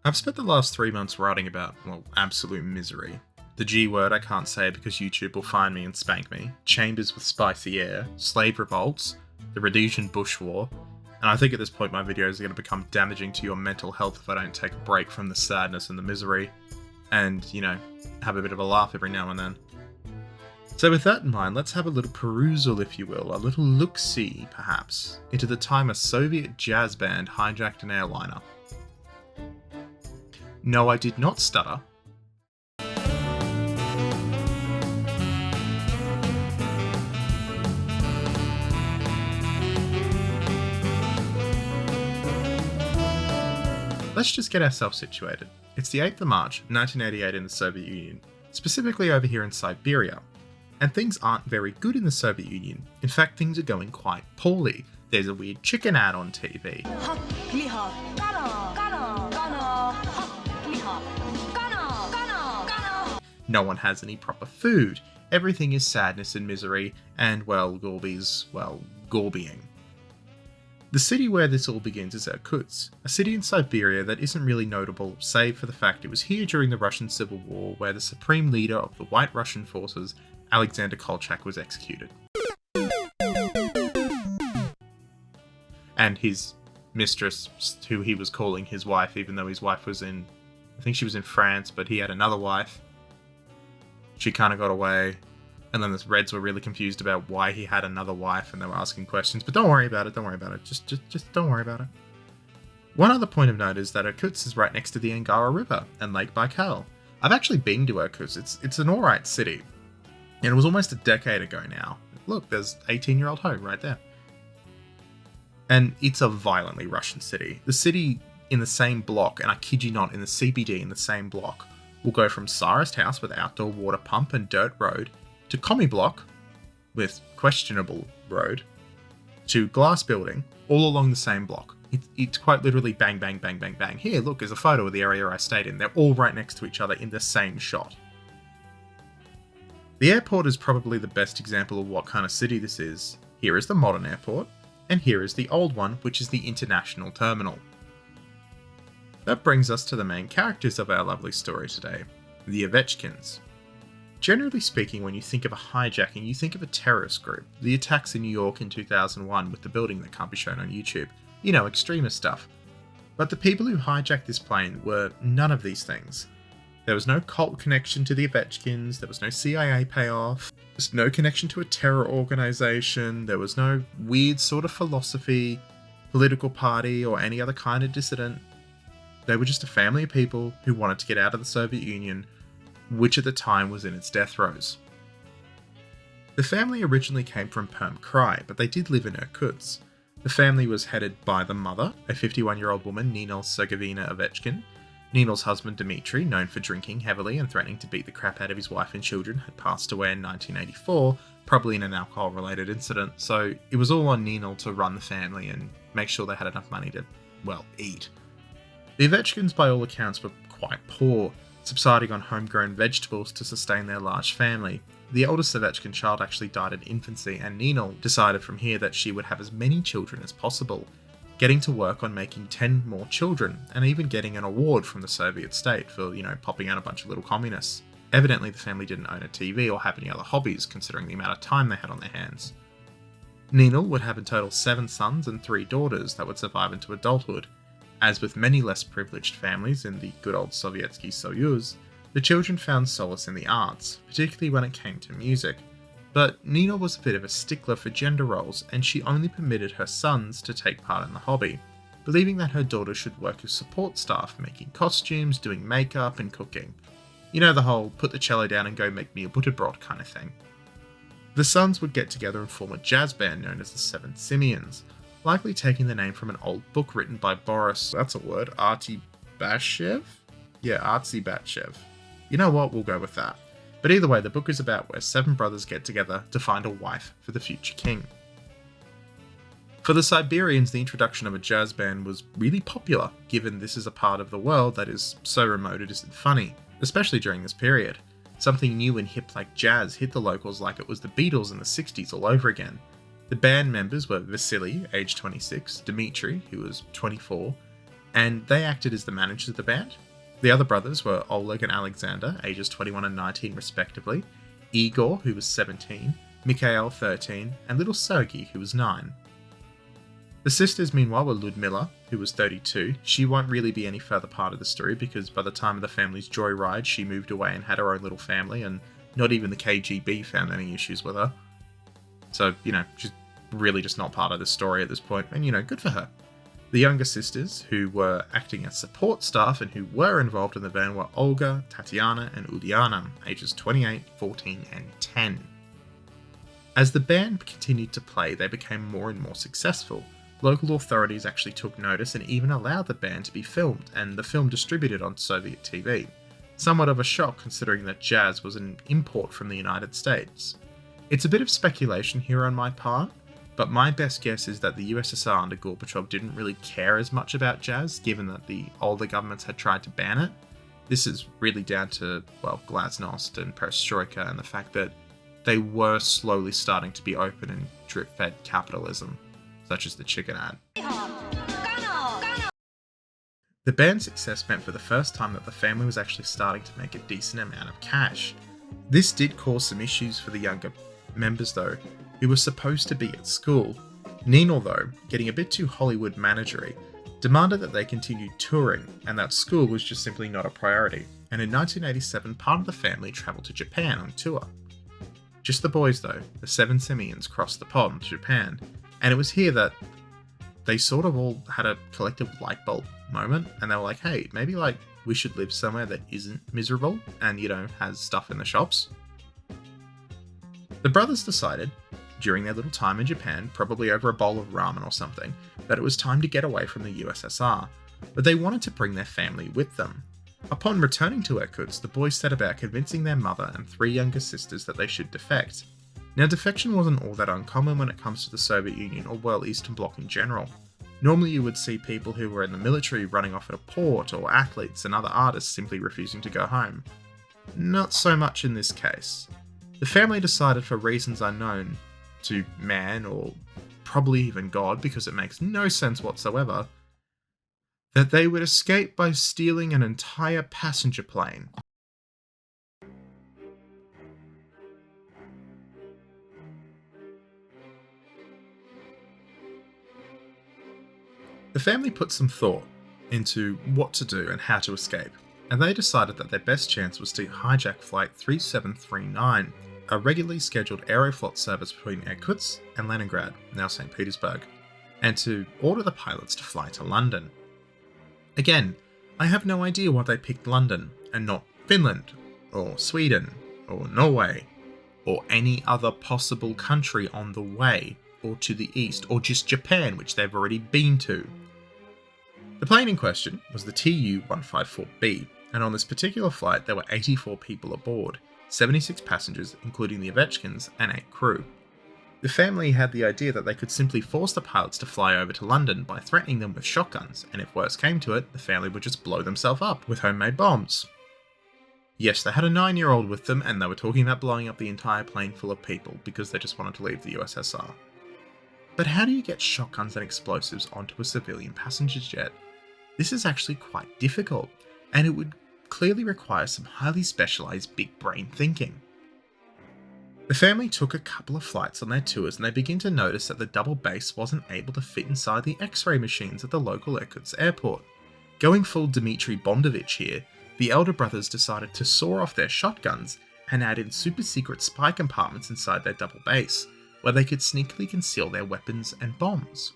I've spent the last 3 months writing about, well, absolute misery. The G word I can't say because YouTube will find me and spank me, chambers with spicy air, slave revolts, the Rhodesian Bush War, and I think at this point my videos are going to become damaging to your mental health if I don't take a break from the sadness and the misery, and, have a bit of a laugh every now and then. So with that in mind, let's have a little perusal, if you will, a little look-see, perhaps, into the time a Soviet jazz band hijacked an airliner. No, I did not stutter. Let's just get ourselves situated. It's the 8th of March, 1988 in the Soviet Union, specifically over here in Siberia. And things aren't very good in the Soviet Union. In fact, things are going quite poorly. There's a weird chicken ad on TV. No one has any proper food. Everything is sadness and misery, and, well, Gorby's, Gorbying. The city where this all begins is Irkutsk, a city in Siberia that isn't really notable, save for the fact it was here during the Russian Civil War where the supreme leader of the White Russian forces, Alexander Kolchak, was executed. And his mistress, who he was calling his wife, even though his wife was I think she was in France, but he had another wife. She kind of got away, and then the Reds were really confused about why he had another wife, and they were asking questions, but don't worry about it, just don't worry about it. One other point of note is that Irkutsk is right next to the Angara River and Lake Baikal. I've actually been to Irkutsk, it's an alright city, and it was almost a decade ago now. Look, there's 18-year-old Ho right there. And it's a violently Russian city. The city in the same block, and I kid you not, in the CBD in the same block, will go from Tsarist house with outdoor water pump and dirt road, to commie block, with questionable road, to glass building, all along the same block. It's quite literally bang, bang, bang, bang, bang. Here, look, there's a photo of the area I stayed in. They're all right next to each other in the same shot. The airport is probably the best example of what kind of city this is. Here is the modern airport, and here is the old one, which is the international terminal. That brings us to the main characters of our lovely story today, the Ovechkins. Generally speaking, when you think of a hijacking, you think of a terrorist group. The attacks in New York in 2001 with the building that can't be shown on YouTube. Extremist stuff. But the people who hijacked this plane were none of these things. There was no cult connection to the Ovechkins, there was no CIA payoff, there's no connection to a terror organization, there was no weird sort of philosophy, political party, or any other kind of dissident. They were just a family of people who wanted to get out of the Soviet Union, which at the time was in its death throes. The family originally came from Perm-Krai, but they did live in Irkutsk. The family was headed by the mother, a 51-year-old woman, Nina Sergeyevna Ovechkin. Nina's husband, Dmitry, known for drinking heavily and threatening to beat the crap out of his wife and children, had passed away in 1984, probably in an alcohol-related incident, so it was all on Nina to run the family and make sure they had enough money to, eat. The Ovechkins, by all accounts, were quite poor, subsisting on homegrown vegetables to sustain their large family. The oldest Ovechkin child actually died in infancy, and Nina decided from here that she would have as many children as possible, getting to work on making 10 more children, and even getting an award from the Soviet state for, popping out a bunch of little communists. Evidently the family didn't own a TV or have any other hobbies, considering the amount of time they had on their hands. Nina would have in total 7 sons and 3 daughters that would survive into adulthood. As with many less privileged families in the good old Sovietsky Soyuz, the children found solace in the arts, particularly when it came to music. But Nina was a bit of a stickler for gender roles, and she only permitted her sons to take part in the hobby, believing that her daughter should work as support staff, making costumes, doing makeup, and cooking. The whole put the cello down and go make me a butterbrot kind of thing. The sons would get together and form a jazz band known as the Seven Simeons, likely taking the name from an old book written by Boris, Artsebatchev? Yeah, Artsebatchev. You know what, we'll go with that. But either way, the book is about where 7 brothers get together to find a wife for the future king. For the Siberians, the introduction of a jazz band was really popular, given this is a part of the world that is so remote it isn't funny, especially during this period. Something new and hip like jazz hit the locals like it was the Beatles in the 60s all over again. The band members were Vasily, aged 26, Dmitry, who was 24, and they acted as the managers of the band. The other brothers were Oleg and Alexander, ages 21 and 19 respectively, Igor, who was 17, Mikhail, 13, and little Sergei, who was 9. The sisters, meanwhile, were Ludmila, who was 32. She won't really be any further part of the story because by the time of the family's joyride, she moved away and had her own little family, and not even the KGB found any issues with her. So, she's really just not part of the story at this point, and good for her. The younger sisters, who were acting as support staff and who were involved in the band, were Olga, Tatiana, and Uliana, ages 28, 14, and 10. As the band continued to play, they became more and more successful. Local authorities actually took notice and even allowed the band to be filmed, and the film distributed on Soviet TV. Somewhat of a shock considering that jazz was an import from the United States. It's a bit of speculation here on my part, but my best guess is that the USSR under Gorbachev didn't really care as much about jazz, given that the older governments had tried to ban it. This is really down to, glasnost and perestroika and the fact that they were slowly starting to be open and drip-fed capitalism, such as the chicken ad. The band's success meant for the first time that the family was actually starting to make a decent amount of cash. This did cause some issues for the younger members though, who were supposed to be at school. Nino, though, getting a bit too Hollywood managery, demanded that they continued touring, and that school was just simply not a priority, and in 1987 part of the family travelled to Japan on tour. Just the boys though, the 7 Simeons crossed the pond to Japan, and it was here that they sort of all had a collective light bulb moment, and they were like, hey, maybe we should live somewhere that isn't miserable and, has stuff in the shops. The brothers decided, during their little time in Japan, probably over a bowl of ramen or something, that it was time to get away from the USSR, but they wanted to bring their family with them. Upon returning to Irkutsk, the boys set about convincing their mother and 3 younger sisters that they should defect. Now, defection wasn't all that uncommon when it comes to the Soviet Union or, Eastern Bloc in general. Normally you would see people who were in the military running off at a port, or athletes and other artists simply refusing to go home. Not so much in this case. The family decided, for reasons unknown to man or probably even God, because it makes no sense whatsoever, that they would escape by stealing an entire passenger plane. The family put some thought into what to do and how to escape, and they decided that their best chance was to hijack Flight 3739, a regularly scheduled Aeroflot service between Irkutsk and Leningrad, now St. Petersburg, and to order the pilots to fly to London. Again, I have no idea why they picked London and not Finland, or Sweden, or Norway, or any other possible country on the way, or to the east, or just Japan, which they've already been to. The plane in question was the Tu-154B, and on this particular flight there were 84 people aboard, 76 passengers including the Ovechkins and 8 crew. The family had the idea that they could simply force the pilots to fly over to London by threatening them with shotguns, and if worse came to it, the family would just blow themselves up with homemade bombs. Yes, they had a 9-year-old with them, and they were talking about blowing up the entire plane full of people because they just wanted to leave the USSR. But how do you get shotguns and explosives onto a civilian passenger jet? This is actually quite difficult, and it would clearly require some highly specialised big brain thinking. The family took a couple of flights on their tours and they began to notice that the double base wasn't able to fit inside the X-ray machines at the local Irkutsk airport. Going full Dmitry Bondovich here, the elder brothers decided to saw off their shotguns and add in super secret spy compartments inside their double base, where they could sneakily conceal their weapons and bombs.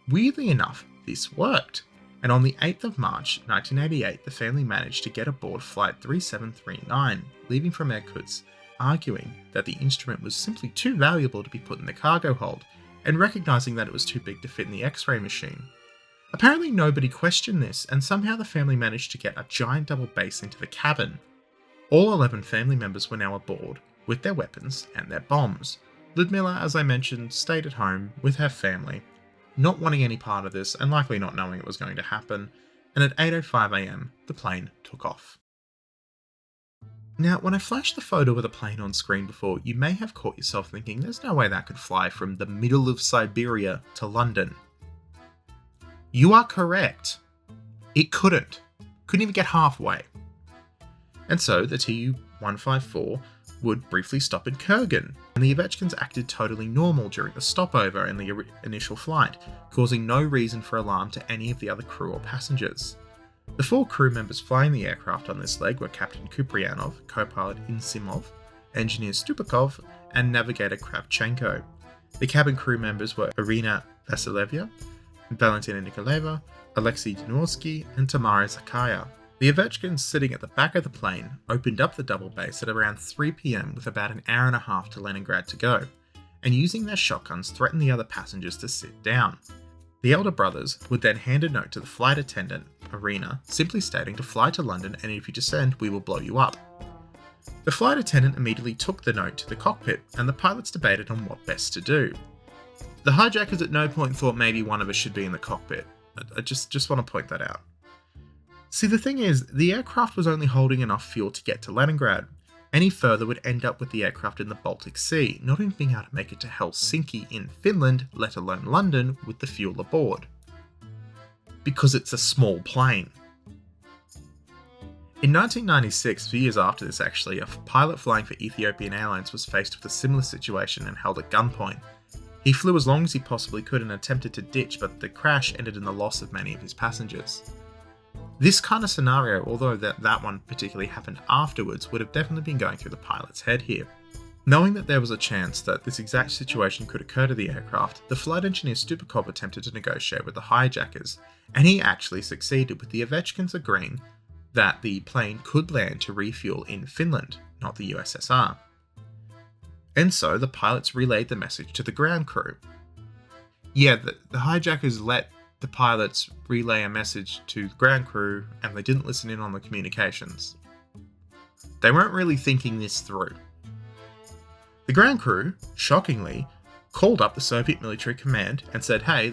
Weirdly enough, this worked, and on the 8th of March 1988 the family managed to get aboard Flight 3739, leaving from Irkutsk, arguing that the instrument was simply too valuable to be put in the cargo hold, and recognising that it was too big to fit in the X-ray machine. Apparently nobody questioned this, and somehow the family managed to get a giant double base into the cabin. All 11 family members were now aboard, with their weapons and their bombs. Ludmila, as I mentioned, stayed at home with her family, not wanting any part of this and likely not knowing it was going to happen, and at 8:05 AM the plane took off. Now, when I flashed the photo of the plane on screen before, you may have caught yourself thinking there's no way that could fly from the middle of Siberia to London. You are correct. It couldn't even get halfway. And so the Tu-154 would briefly stop in Kurgan, and the Ovechkins acted totally normal during the stopover and the initial flight, causing no reason for alarm to any of the other crew or passengers. The 4 crew members flying the aircraft on this leg were Captain Kuprianov, co-pilot Insimov, engineer Stupakov, and navigator Kravchenko. The cabin crew members were Irina Vasilevya, Valentina Nikolaeva, Alexei Dinorsky, and Tamara Zakaya. The Ovechkins sitting at the back of the plane opened up the double base at around 3 PM with about an hour and a half to Leningrad to go, and using their shotguns threatened the other passengers to sit down. The elder brothers would then hand a note to the flight attendant, Irina, simply stating to fly to London, and if you descend, we will blow you up. The flight attendant immediately took the note to the cockpit, and the pilots debated on what best to do. The hijackers at no point thought maybe one of us should be in the cockpit. I just want to point that out. See, the thing is, the aircraft was only holding enough fuel to get to Leningrad. Any further would end up with the aircraft in the Baltic Sea, not even being able to make it to Helsinki in Finland, let alone London, with the fuel aboard. Because it's a small plane. In 1996, a few years after this actually, a pilot flying for Ethiopian Airlines was faced with a similar situation and held at gunpoint. He flew as long as he possibly could and attempted to ditch, but the crash ended in the loss of many of his passengers. This kind of scenario, although that one particularly happened afterwards, would have definitely been going through the pilot's head here. Knowing that there was a chance that this exact situation could occur to the aircraft, the flight engineer Stupakov attempted to negotiate with the hijackers, and he actually succeeded, with the Ovechkins agreeing that the plane could land to refuel in Finland, not the USSR. And so the pilots relayed the message to the ground crew. Yeah, the hijackers let the pilots relay a message to the ground crew, and they didn't listen in on the communications. They weren't really thinking this through. The ground crew, shockingly, called up the Soviet military command and said, hey,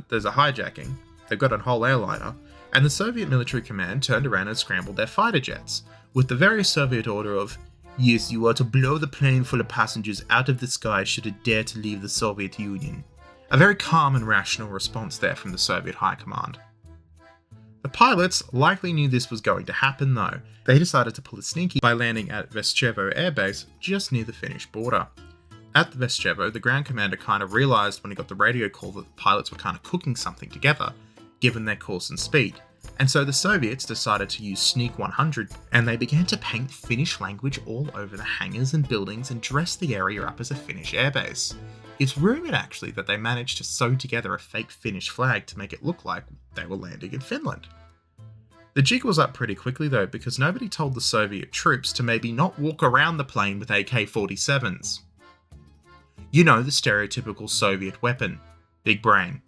there's a hijacking. They've got a whole airliner. And the Soviet military command turned around and scrambled their fighter jets, with the very Soviet order of, yes, you are to blow the plane full of passengers out of the sky should it dare to leave the Soviet Union. A very calm and rational response there from the Soviet High Command. The pilots likely knew this was going to happen though. They decided to pull a sneaky by landing at Vestchevo Air Base just near the Finnish border. At the Vestchevo, the ground commander kind of realised when he got the radio call that the pilots were kind of cooking something together, given their course and speed. And so the Soviets decided to use Sneak 100, and they began to paint Finnish language all over the hangars and buildings and dress the area up as a Finnish airbase. It's rumoured actually that they managed to sew together a fake Finnish flag to make it look like they were landing in Finland. The jig was up pretty quickly though, because nobody told the Soviet troops to maybe not walk around the plane with AK-47s. You know, the stereotypical Soviet weapon. Big brain.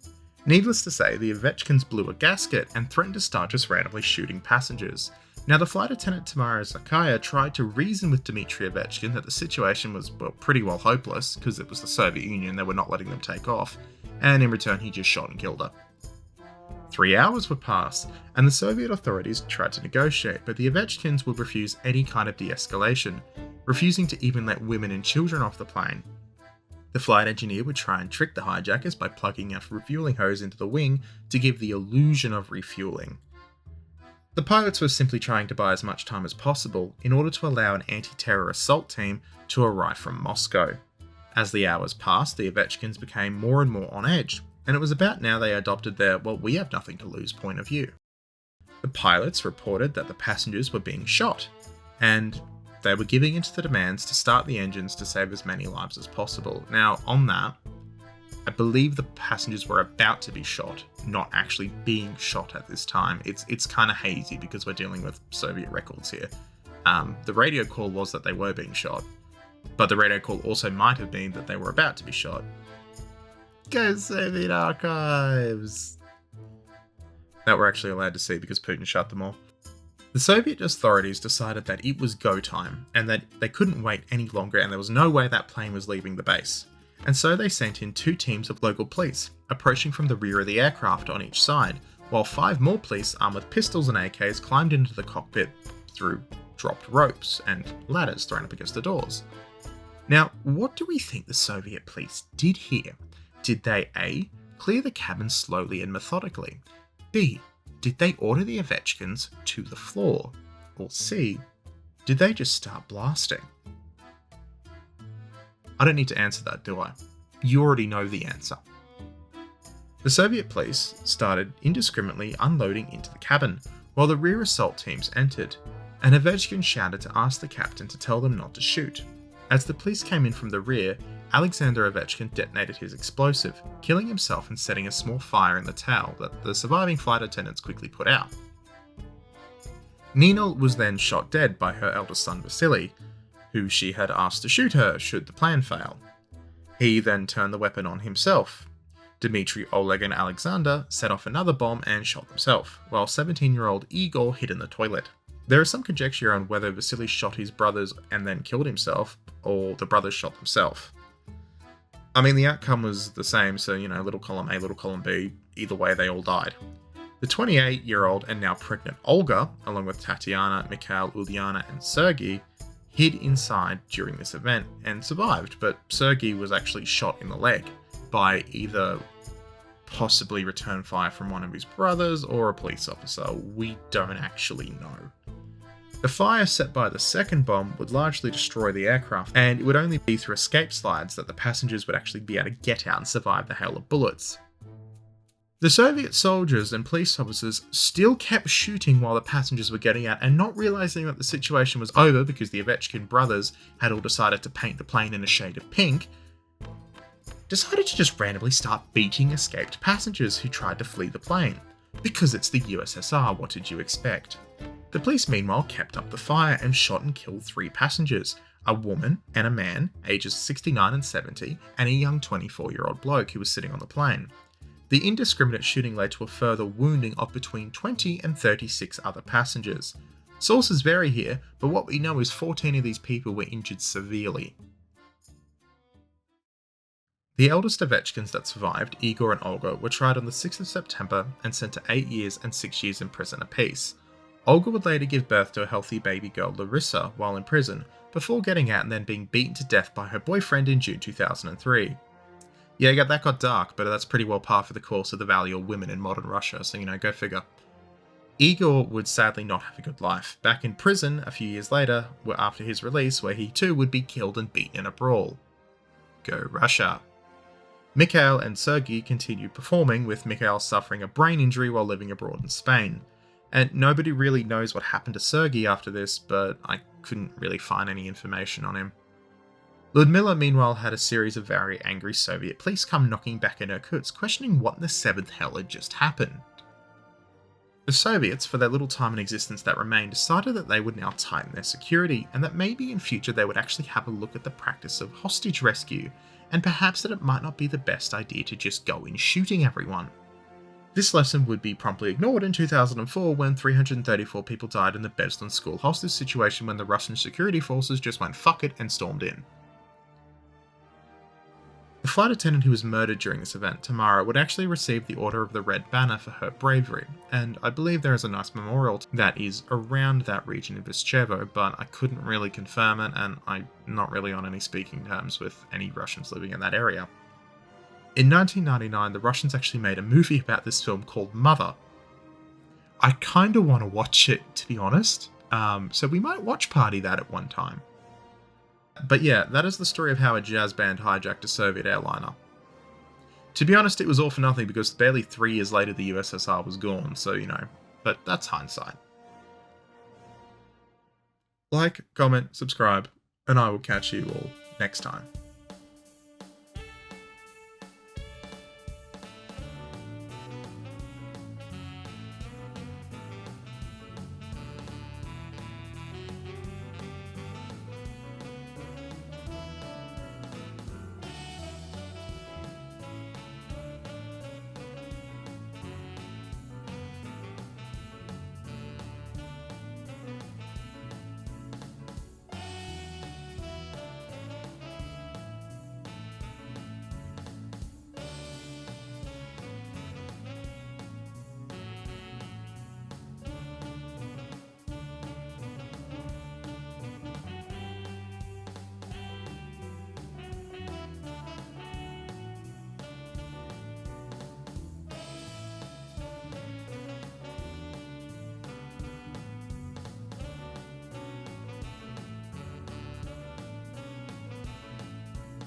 Needless to say, the Ovechkins blew a gasket and threatened to start just randomly shooting passengers. Now, the flight attendant Tamara Zakaya tried to reason with Dmitry Ovechkin that the situation was pretty well hopeless, because it was the Soviet Union, they were not letting them take off, and in return he just shot and killed her. 3 hours would pass, and the Soviet authorities tried to negotiate, but the Ovechkins would refuse any kind of de-escalation, refusing to even let women and children off the plane. The flight engineer would try and trick the hijackers by plugging a refueling hose into the wing to give the illusion of refueling. The pilots were simply trying to buy as much time as possible in order to allow an anti-terror assault team to arrive from Moscow. As the hours passed, the Ovechkins became more and more on edge, and it was about now they adopted their, well, we have nothing to lose point of view. The pilots reported that the passengers were being shot, and they were giving in to the demands to start the engines to save as many lives as possible. Now, on that, I believe the passengers were about to be shot, not actually being shot at this time. It's kind of hazy because we're dealing with Soviet records here. The radio call was that they were being shot, but the radio call also might have been that they were about to be shot. Go Soviet archives! That we're actually allowed to see because Putin shut them all. The Soviet authorities decided that it was go time, and that they couldn't wait any longer, and there was no way that plane was leaving the base. And so they sent in 2 teams of local police, approaching from the rear of the aircraft on each side, while 5 more police armed with pistols and AKs climbed into the cockpit through dropped ropes and ladders thrown up against the doors. Now, what do we think the Soviet police did here? Did they A. clear the cabin slowly and methodically? B. did they order the Ovechkins to the floor? Or C, did they just start blasting? I don't need to answer that, do I? You already know the answer. The Soviet police started indiscriminately unloading into the cabin, while the rear assault teams entered, and Ovechkin shouted to ask the captain to tell them not to shoot. As the police came in from the rear, Alexander Ovechkin detonated his explosive, killing himself and setting a small fire in the towel that the surviving flight attendants quickly put out. Nina was then shot dead by her eldest son Vasily, who she had asked to shoot her should the plan fail. He then turned the weapon on himself. Dmitry, Oleg and Alexander set off another bomb and shot themselves, while 17-year-old Igor hid in the toilet. There is some conjecture on whether Vasily shot his brothers and then killed himself, or the brothers shot themselves. I mean, the outcome was the same, so, little column A, little column B, either way they all died. The 28-year-old and now pregnant Olga, along with Tatiana, Mikhail, Uliana and Sergei, hid inside during this event and survived, but Sergei was actually shot in the leg by either possibly return fire from one of his brothers or a police officer. We don't actually know. The fire set by the second bomb would largely destroy the aircraft, and it would only be through escape slides that the passengers would actually be able to get out and survive the hail of bullets. The Soviet soldiers and police officers still kept shooting while the passengers were getting out, and not realizing that the situation was over because the Ovechkin brothers had all decided to paint the plane in a shade of pink, decided to just randomly start beating escaped passengers who tried to flee the plane. Because it's the USSR, what did you expect? The police meanwhile kept up the fire and shot and killed 3 passengers, a woman and a man, ages 69 and 70, and a young 24-year-old bloke who was sitting on the plane. The indiscriminate shooting led to a further wounding of between 20 and 36 other passengers. Sources vary here, but what we know is 14 of these people were injured severely. The eldest Ovechkins that survived, Igor and Olga, were tried on the 6th of September and sent to 8 years and 6 years in prison apiece. Olga would later give birth to a healthy baby girl, Larissa, while in prison, before getting out and then being beaten to death by her boyfriend in June 2003. Yeah, that got dark, but that's pretty well par for the course of the value of women in modern Russia, so go figure. Igor would sadly not have a good life, back in prison a few years later, after his release, where he too would be killed and beaten in a brawl. Go Russia. Mikhail and Sergei continued performing, with Mikhail suffering a brain injury while living abroad in Spain. And nobody really knows what happened to Sergei after this, but I couldn't really find any information on him. Ludmila meanwhile had a series of very angry Soviet police come knocking back in Irkutsk, questioning what in the 7th hell had just happened. The Soviets, for their little time in existence that remained, decided that they would now tighten their security, and that maybe in future they would actually have a look at the practice of hostage rescue, and perhaps that it might not be the best idea to just go in shooting everyone. This lesson would be promptly ignored in 2004 when 334 people died in the Beslan school hostage situation when the Russian security forces just went fuck it and stormed in. The flight attendant who was murdered during this event, Tamara, would actually receive the Order of the Red Banner for her bravery, and I believe there is a nice memorial that is around that region in Vyshevo, but I couldn't really confirm it, and I'm not really on any speaking terms with any Russians living in that area. In 1999, the Russians actually made a movie about this film called Mother. I kinda want to watch it, to be honest, so we might watch party that at one time. But yeah, that is the story of how a jazz band hijacked a Soviet airliner. To be honest, it was all for nothing because barely 3 years later the USSR was gone, so but that's hindsight. Like, comment, subscribe, and I will catch you all next time.